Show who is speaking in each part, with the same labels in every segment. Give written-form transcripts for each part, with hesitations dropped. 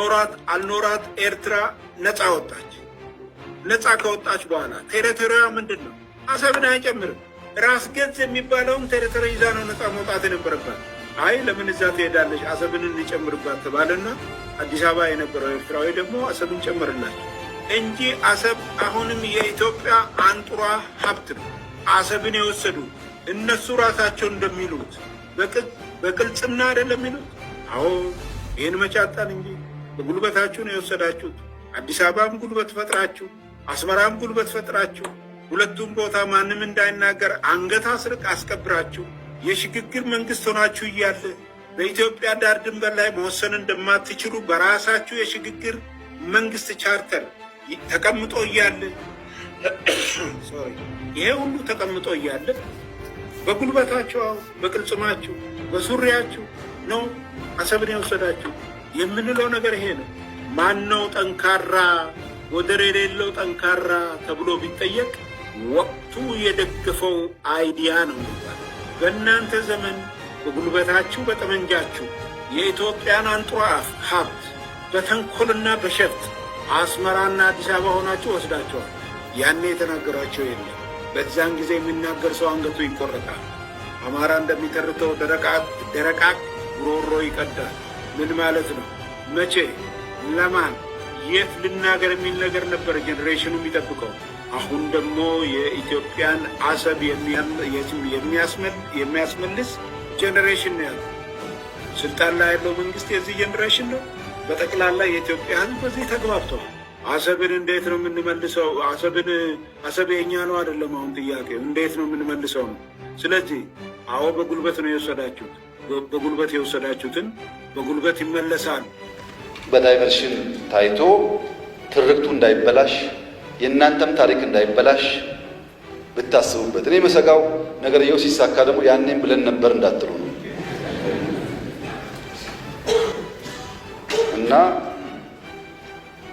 Speaker 1: ኖራት አልኖራት ኤርትራ ነፃ ወጣች። ነፃ ከወጣች በኋላ ቴሪቶሪያ ምንድን ነው? አሰብን አይጨምርም። ራስ ገዝ የሚባለውን ቴሪቶሪ ይዛ ነው ነፃ መውጣት የነበረባት። አይ ለምን እዛ ትሄዳለች? አሰብን እንጨምርባት ተባለና አዲስ አበባ የነበረው ኤርትራዊ ደግሞ አሰብን ጨምርላቸው እንጂ አሰብ አሁንም የኢትዮጵያ አንጡራ ሀብት ነው። አሰብን የወሰዱ እነሱ ራሳቸው እንደሚሉት በቅልጽምና አይደለም የሚሉት። አዎ ይህን መቻጣን እንጂ በጉልበታችሁ ነው የወሰዳችሁት። አዲስ አበባም ጉልበት ፈጥራችሁ፣ አስመራም ጉልበት ፈጥራችሁ፣ ሁለቱም ቦታ ማንም እንዳይናገር አንገት አስርቅ አስቀብራችሁ የሽግግር መንግስት ሆናችሁ እያለ በኢትዮጵያ ዳር ድንበር ላይ መወሰን እንደማትችሉ በራሳችሁ የሽግግር መንግስት ቻርተር ተቀምጦ እያለ ይሄ ሁሉ ተቀምጦ እያለ በጉልበታችሁ፣ በቅልጽማችሁ፣ በሱሪያችሁ ነው አሰብን የወሰዳችሁ የምንለው ነገር ይሄ ነው። ማነው ጠንካራ ወደር የሌለው ጠንካራ ተብሎ ቢጠየቅ ወቅቱ የደገፈው አይዲያ ነው የሚባለው። በእናንተ ዘመን በጉልበታችሁ በጠመንጃችሁ የኢትዮጵያን አንጡራ ሀብት በተንኮልና በሸፍጥ አስመራና አዲስ አበባ ሆናችሁ ወስዳቸዋል። ያኔ የተናገራቸው የለም። በዛን ጊዜ የሚናገር ሰው አንገቱ ይቆረጣል። አማራ እንደሚተርተው ደረቃቅ ጉሮሮ ይቀዳል። ምን ማለት ነው? መቼ፣ ለማን፣ የት ልናገር የሚል ነገር ነበር ጄኔሬሽኑ የሚጠብቀው። አሁን ደግሞ የኢትዮጵያን አሰብ የሚያስመልስ ጄኔሬሽን ነው ያለው። ስልጣን ላይ ያለው መንግስት የዚህ ጄኔሬሽን ነው። በጠቅላላ የኢትዮጵያ ሕዝብ በዚህ ተግባብተዋል። አሰብን እንዴት ነው የምንመልሰው? አሰብ የኛ ነው አይደለም። አሁን ጥያቄው እንዴት ነው የምንመልሰው ነው። ስለዚህ አዎ በጉልበት ነው የወሰዳችሁት። በጉልበት የወሰዳችሁትን በጉልበት ይመለሳል።
Speaker 2: በዳይቨርሽን ታይቶ ትርክቱ እንዳይበላሽ የእናንተም ታሪክ እንዳይበላሽ ብታስቡበት። እኔ መሰጋው ነገርየው ሲሳካ ደግሞ ያኔም ብለን ነበር እንዳትሉ ነው እና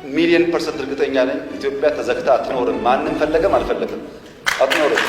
Speaker 2: ሚሊየን% እርግጠኛ ነኝ ኢትዮጵያ ተዘግታ አትኖርም። ማንም ፈለገም አልፈለገም አትኖርም።